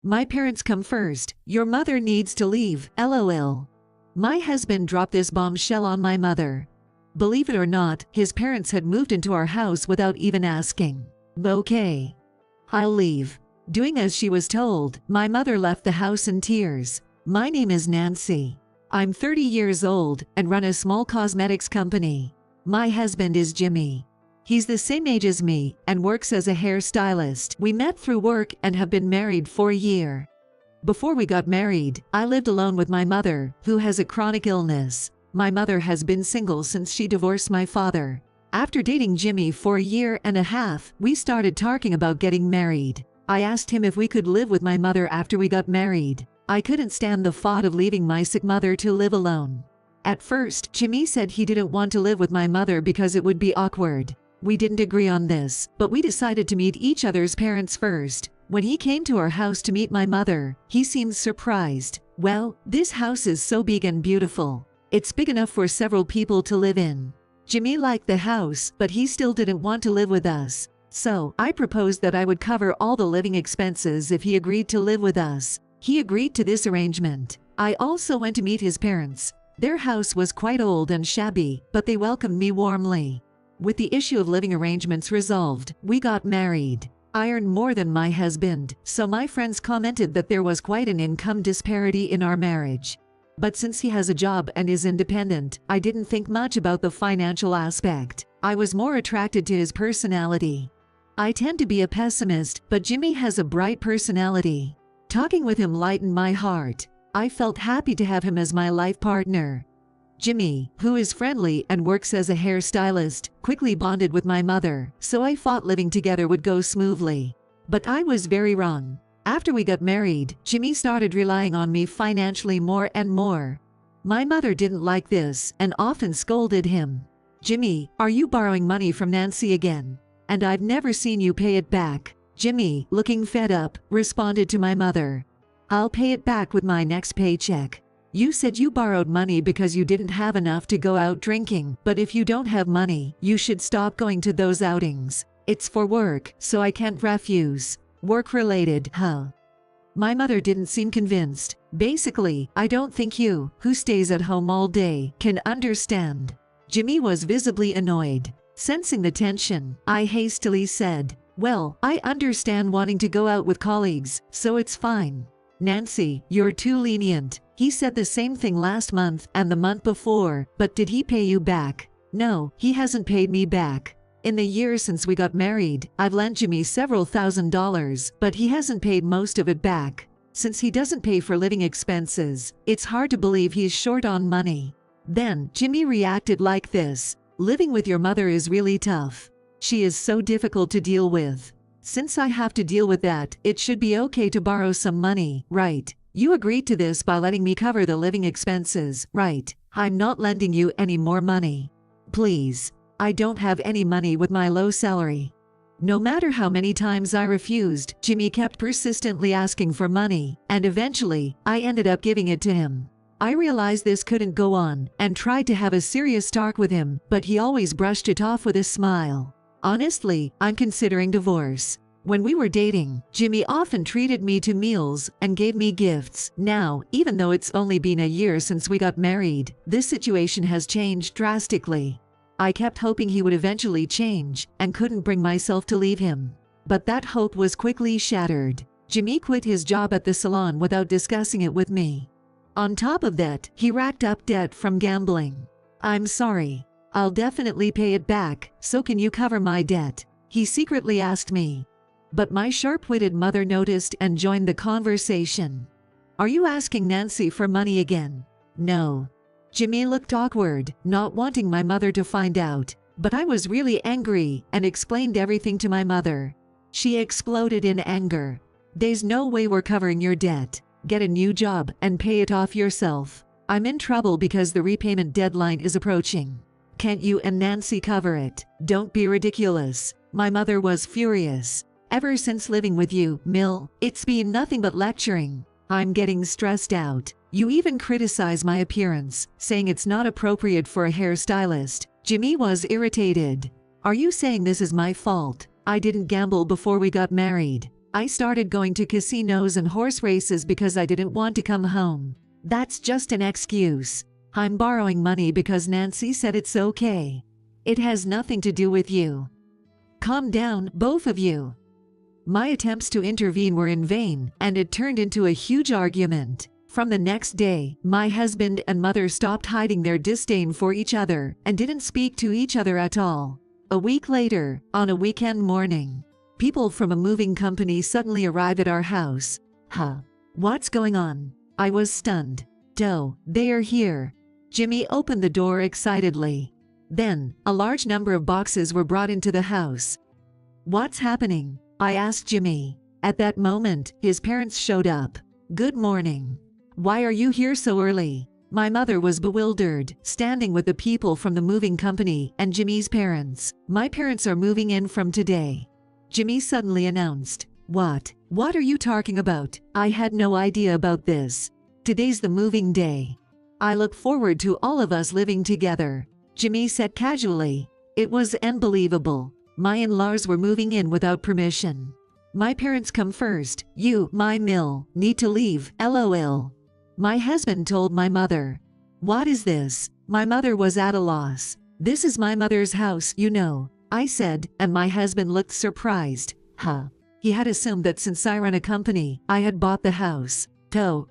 My parents come first. Your mother needs to leave, lol. My husband dropped this bombshell on my mother. Believe it or not, his parents had moved into our house without even asking. Okay. I'll leave. Doing as she was told, my mother left the house in tears. My name is Nancy. I'm 30 years old and run a small cosmetics company. My husband is Jimmy. He's the same age as me and works as a hairstylist. We met through work and have been married for a year. Before we got married, I lived alone with my mother, who has a chronic illness. My mother has been single since she divorced my father. After dating Jimmy for a year and a half, we started talking about getting married. I asked him if we could live with my mother after we got married. I couldn't stand the thought of leaving my sick mother to live alone. At first, Jimmy said he didn't want to live with my mother because it would be awkward. We didn't agree on this, but we decided to meet each other's parents first. When he came to our house to meet my mother, he seemed surprised. Well, this house is so big and beautiful. It's big enough for several people to live in. Jimmy liked the house, but he still didn't want to live with us. So, I proposed that I would cover all the living expenses if he agreed to live with us. He agreed to this arrangement. I also went to meet his parents. Their house was quite old and shabby, but they welcomed me warmly. With the issue of living arrangements resolved, we got married. I earned more than my husband, so my friends commented that there was quite an income disparity in our marriage. But since he has a job and is independent, I didn't think much about the financial aspect. I was more attracted to his personality. I tend to be a pessimist, but Jimmy has a bright personality. Talking with him lightened my heart. I felt happy to have him as my life partner. Jimmy, who is friendly and works as a hairstylist, quickly bonded with my mother, so I thought living together would go smoothly. But I was very wrong. After we got married, Jimmy started relying on me financially more and more. My mother didn't like this and often scolded him. Jimmy, are you borrowing money from Nancy again? And I've never seen you pay it back. Jimmy, looking fed up, responded to my mother. I'll pay it back with my next paycheck. You said you borrowed money because you didn't have enough to go out drinking, but if you don't have money, you should stop going to those outings. It's for work, so I can't refuse. Work-related, huh? My mother didn't seem convinced. Basically, I don't think you, who stays at home all day, can understand. Jimmy was visibly annoyed. Sensing the tension, I hastily said, well, I understand wanting to go out with colleagues, so it's fine. Nancy, you're too lenient. He said the same thing last month and the month before, but did he pay you back? No, he hasn't paid me back. In the years since we got married, I've lent Jimmy several $1,000s, but he hasn't paid most of it back. Since he doesn't pay for living expenses, it's hard to believe he's short on money. Then, Jimmy reacted like this. Living with your mother is really tough. She is so difficult to deal with. Since I have to deal with that, it should be okay to borrow some money, right? You agreed to this by letting me cover the living expenses, right? I'm not lending you any more money. Please. I don't have any money with my low salary. No matter how many times I refused, Jimmy kept persistently asking for money, and eventually, I ended up giving it to him. I realized this couldn't go on, and tried to have a serious talk with him, but he always brushed it off with a smile. Honestly, I'm considering divorce. When we were dating, Jimmy often treated me to meals and gave me gifts. Now, even though it's only been a year since we got married, this situation has changed drastically. I kept hoping he would eventually change and couldn't bring myself to leave him. But that hope was quickly shattered. Jimmy quit his job at the salon without discussing it with me. On top of that, he racked up debt from gambling. I'm sorry. I'll definitely pay it back, so can you cover my debt? He secretly asked me. But my sharp-witted mother noticed and joined the conversation. Are you asking Nancy for money again? No. Jimmy looked awkward, not wanting my mother to find out, but I was really angry and explained everything to my mother. She exploded in anger. There's no way we're covering your debt. Get a new job and pay it off yourself. I'm in trouble because the repayment deadline is approaching. Can't you and Nancy cover it? Don't be ridiculous. My mother was furious. Ever since living with you, Mill, it's been nothing but lecturing. I'm getting stressed out. You even criticize my appearance, saying it's not appropriate for a hairstylist. Jimmy was irritated. Are you saying this is my fault? I didn't gamble before we got married. I started going to casinos and horse races because I didn't want to come home. That's just an excuse. I'm borrowing money because Nancy said it's okay. It has nothing to do with you. Calm down, both of you. My attempts to intervene were in vain, and it turned into a huge argument. From the next day, my husband and mother stopped hiding their disdain for each other and didn't speak to each other at all. A week later, on a weekend morning, people from a moving company suddenly arrived at our house. What's going on? I was stunned. They are here. Jimmy opened the door excitedly. Then, a large number of boxes were brought into the house. What's happening? I asked Jimmy. At that moment, his parents showed up. Good morning. Why are you here so early? My mother was bewildered, standing with the people from the moving company and Jimmy's parents. My parents are moving in from today. Jimmy suddenly announced. What? What are you talking about? I had no idea about this. Today's the moving day. I look forward to all of us living together. Jimmy said casually. It was unbelievable. My in-laws were moving in without permission. My parents come first. You, my mill, need to leave, LOL. My husband told my mother. What is this? My mother was at a loss. This is my mother's house, you know, I said, and my husband looked surprised. He had assumed that since I run a company, I had bought the house.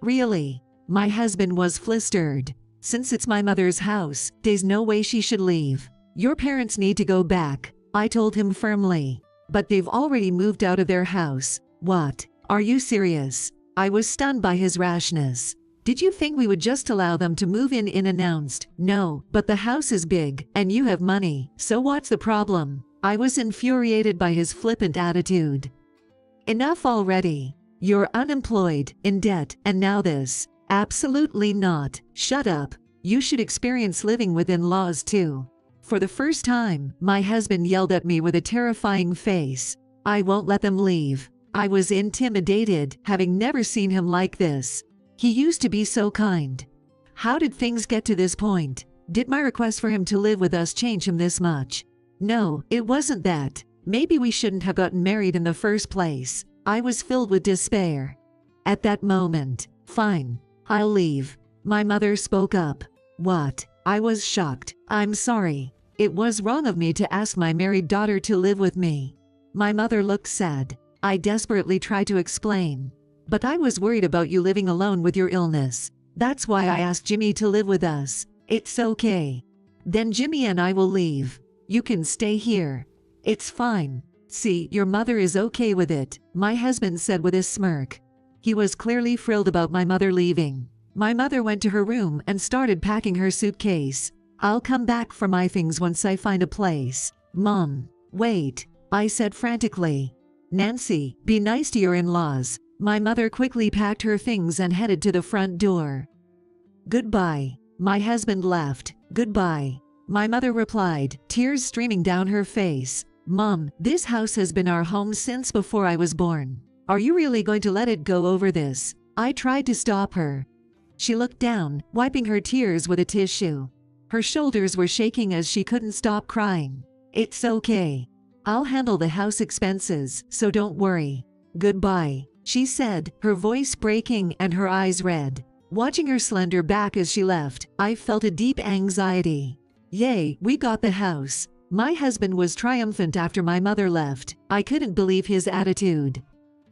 Really? My husband was flustered. Since it's my mother's house, there's no way she should leave. Your parents need to go back, I told him firmly. But they've already moved out of their house. What? Are you serious? I was stunned by his rashness. Did you think we would just allow them to move in announced? No, but the house is big, and you have money, so what's the problem? I was infuriated by his flippant attitude. Enough already. You're unemployed, in debt, and now this. Absolutely not. Shut up. You should experience living with in-laws too. For the first time, my husband yelled at me with a terrifying face. I won't let them leave. I was intimidated, having never seen him like this. He used to be so kind. How did things get to this point? Did my request for him to live with us change him this much? No, it wasn't that. Maybe we shouldn't have gotten married in the first place. I was filled with despair. At that moment, fine, I'll leave. My mother spoke up. What? I was shocked. I'm sorry. It was wrong of me to ask my married daughter to live with me. My mother looked sad. I desperately tried to explain. But I was worried about you living alone with your illness. That's why I asked Jimmy to live with us. It's okay. Then Jimmy and I will leave. You can stay here. It's fine. See, your mother is okay with it, my husband said with a smirk. He was clearly thrilled about my mother leaving. My mother went to her room and started packing her suitcase. I'll come back for my things once I find a place. Mom, wait, I said frantically. Nancy, be nice to your in-laws. My mother quickly packed her things and headed to the front door. Goodbye. My husband left. Goodbye. My mother replied, tears streaming down her face. Mom, this house has been our home since before I was born. Are you really going to let it go over this? I tried to stop her. She looked down, wiping her tears with a tissue. Her shoulders were shaking as she couldn't stop crying. It's okay. I'll handle the house expenses, so don't worry. Goodbye, she said, her voice breaking and her eyes red. Watching her slender back as she left, I felt a deep anxiety. Yay, we got the house. My husband was triumphant after my mother left. I couldn't believe his attitude.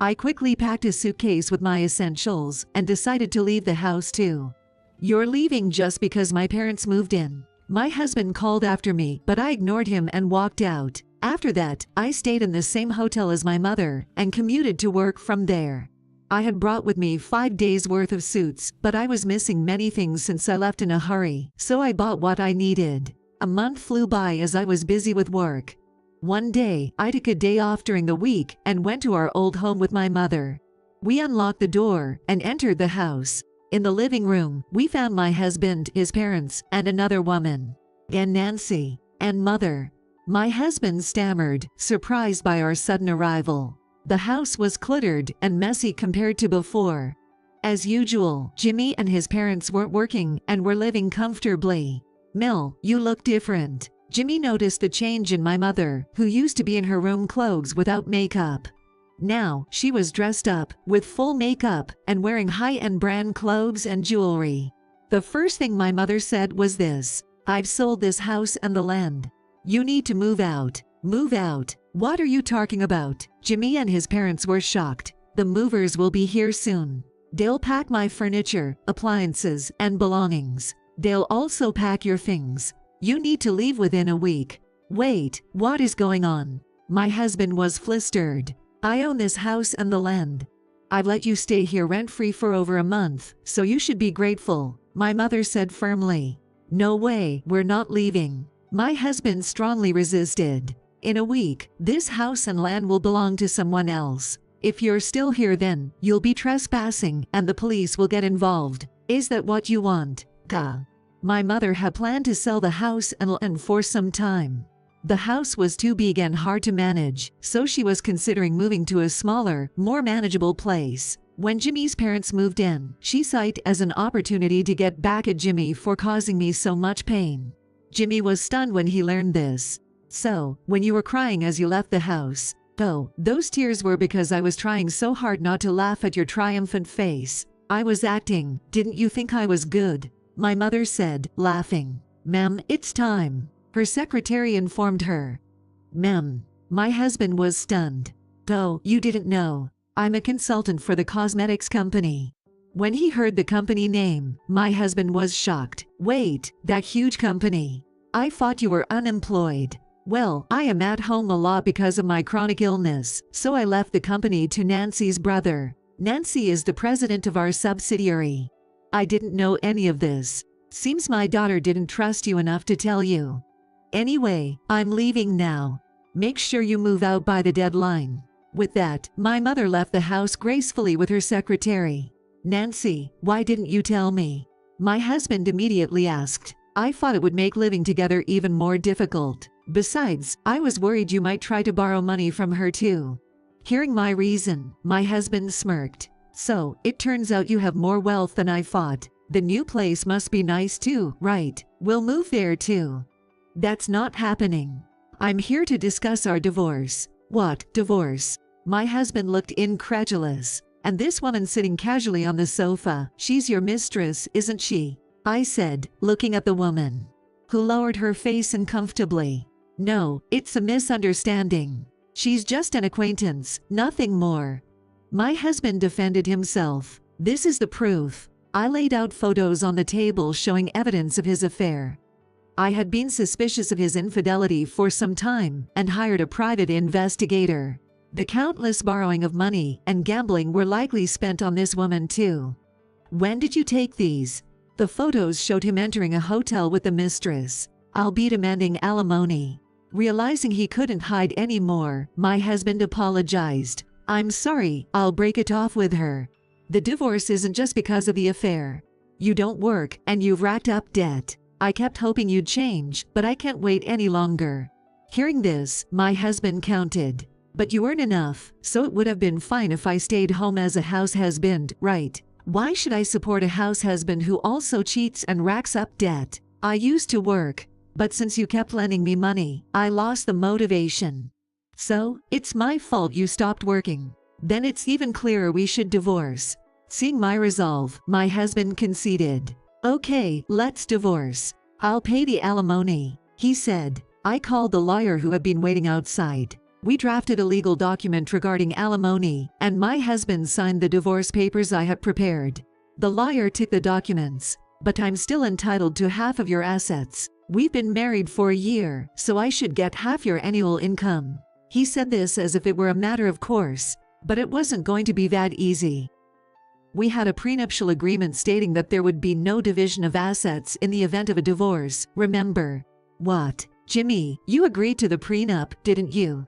I quickly packed a suitcase with my essentials and decided to leave the house too. You're leaving just because my parents moved in. My husband called after me, but I ignored him and walked out. After that, I stayed in the same hotel as my mother and commuted to work from there. I had brought with me 5 days' worth of suits, but I was missing many things since I left in a hurry, so I bought what I needed. A month flew by as I was busy with work. One day, I took a day off during the week and went to our old home with my mother. We unlocked the door and entered the house. In the living room, we found my husband, his parents, and another woman. And Nancy. And mother. My husband stammered, surprised by our sudden arrival. The house was cluttered and messy compared to before. As usual, Jimmy and his parents weren't working and were living comfortably. Mel, you look different. Jimmy noticed the change in my mother, who used to be in her room clothes without makeup. Now, she was dressed up, with full makeup, and wearing high-end brand clothes and jewelry. The first thing my mother said was this: "I've sold this house and the land. You need to move out." "Move out? What are you talking about?" Jimmy and his parents were shocked. "The movers will be here soon. They'll pack my furniture, appliances, and belongings. They'll also pack your things. You need to leave within a week." "Wait, what is going on?" My husband was flustered. "I own this house and the land. I've let you stay here rent-free for over a month, so you should be grateful," my mother said firmly. "No way, we're not leaving." My husband strongly resisted. "In a week, this house and land will belong to someone else. If you're still here, then you'll be trespassing and the police will get involved. Is that what you want?" Gah. My mother had planned to sell the house and land for some time. The house was too big and hard to manage, so she was considering moving to a smaller, more manageable place. When Jimmy's parents moved in, she saw it as an opportunity to get back at Jimmy for causing me so much pain. Jimmy was stunned when he learned this. "So, when you were crying as you left the house, oh, those tears were because I was trying so hard not to laugh at your triumphant face. I was acting. Didn't you think I was good?" my mother said, laughing. "Ma'am, it's time," her secretary informed her. "Ma'am." My husband was stunned. "Oh, you didn't know. I'm a consultant for the cosmetics company." When he heard the company name, my husband was shocked. "Wait, that huge company? I thought you were unemployed." "Well, I am at home a lot because of my chronic illness, so I left the company to Nancy's brother. Nancy is the president of our subsidiary." "I didn't know any of this. Seems my daughter didn't trust you enough to tell you. Anyway, I'm leaving now. Make sure you move out by the deadline." With that, my mother left the house gracefully with her secretary. "Nancy, why didn't you tell me?" my husband immediately asked. "I thought it would make living together even more difficult. Besides, I was worried you might try to borrow money from her too." Hearing my reason, my husband smirked. "So, it turns out you have more wealth than I thought. The new place must be nice too, right? We'll move there too." "That's not happening. I'm here to discuss our divorce." "What, divorce?" My husband looked incredulous. "And this woman sitting casually on the sofa, she's your mistress, isn't she?" I said, looking at the woman, who lowered her face uncomfortably. "No, it's a misunderstanding. She's just an acquaintance, nothing more." My husband defended himself. "This is the proof." I laid out photos on the table showing evidence of his affair. I had been suspicious of his infidelity for some time and hired a private investigator. The countless borrowing of money and gambling were likely spent on this woman too. "When did you take these?" The photos showed him entering a hotel with the mistress. "I'll be demanding alimony." Realizing he couldn't hide anymore, my husband apologized. "I'm sorry, I'll break it off with her. The divorce isn't just because of the affair. You don't work and you've racked up debt. I kept hoping you'd change, but I can't wait any longer." Hearing this, my husband counted. "But you earn enough, so it would have been fine if I stayed home as a house husband, right? Why should I support a house husband who also cheats and racks up debt? I used to work, but since you kept lending me money, I lost the motivation. So, it's my fault you stopped working. Then it's even clearer we should divorce." Seeing my resolve, my husband conceded. "Okay, let's divorce. I'll pay the alimony," he said. I called the lawyer who had been waiting outside. We drafted a legal document regarding alimony, and my husband signed the divorce papers I had prepared. The lawyer took the documents. "But I'm still entitled to half of your assets. We've been married for a year, so I should get half your annual income." He said this as if it were a matter of course, but it wasn't going to be that easy. We had a prenuptial agreement stating that there would be no division of assets in the event of a divorce, remember? "What? Jimmy, you agreed to the prenup, didn't you?"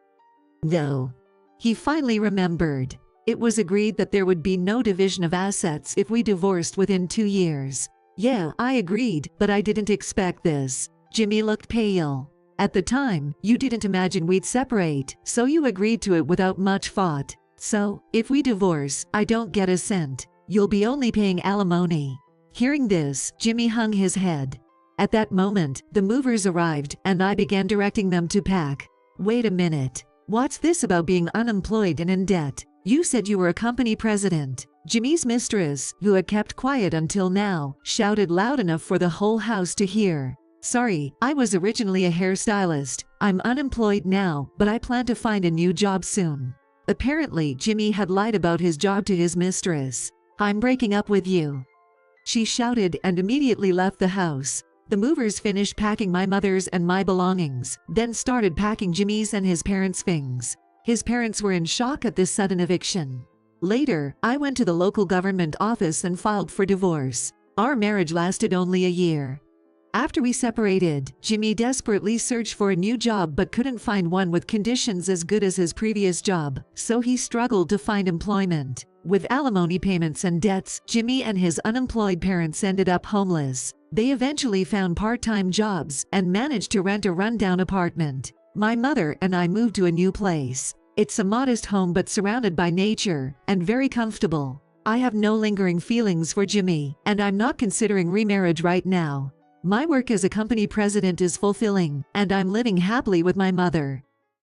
"No." He finally remembered. "It was agreed that there would be no division of assets if we divorced within 2 years." "Yeah, I agreed, but I didn't expect this." Jimmy looked pale. "At the time, you didn't imagine we'd separate, so you agreed to it without much thought. So, if we divorce, I don't get a cent. You'll be only paying alimony." Hearing this, Jimmy hung his head. At that moment, the movers arrived and I began directing them to pack. "Wait a minute. What's this about being unemployed and in debt? You said you were a company president. Jimmy's mistress, who had kept quiet until now, shouted loud enough for the whole house to hear. Sorry, I was originally a hairstylist. I'm unemployed now, but I plan to find a new job soon. Apparently, Jimmy had lied about his job to his mistress. I'm breaking up with you, she shouted and immediately left the house. The movers finished packing my mother's and my belongings, then started packing Jimmy's and his parents' things. His parents were in shock at this sudden eviction. Later, I went to the local government office and filed for divorce. Our marriage lasted only a year. After we separated, Jimmy desperately searched for a new job but couldn't find one with conditions as good as his previous job, so he struggled to find employment. With alimony payments and debts, Jimmy and his unemployed parents ended up homeless. They eventually found part-time jobs and managed to rent a rundown apartment. My mother and I moved to a new place. It's a modest home but surrounded by nature and very comfortable. I have no lingering feelings for Jimmy, and I'm not considering remarriage right now. My work as a company president is fulfilling, and I'm living happily with my mother.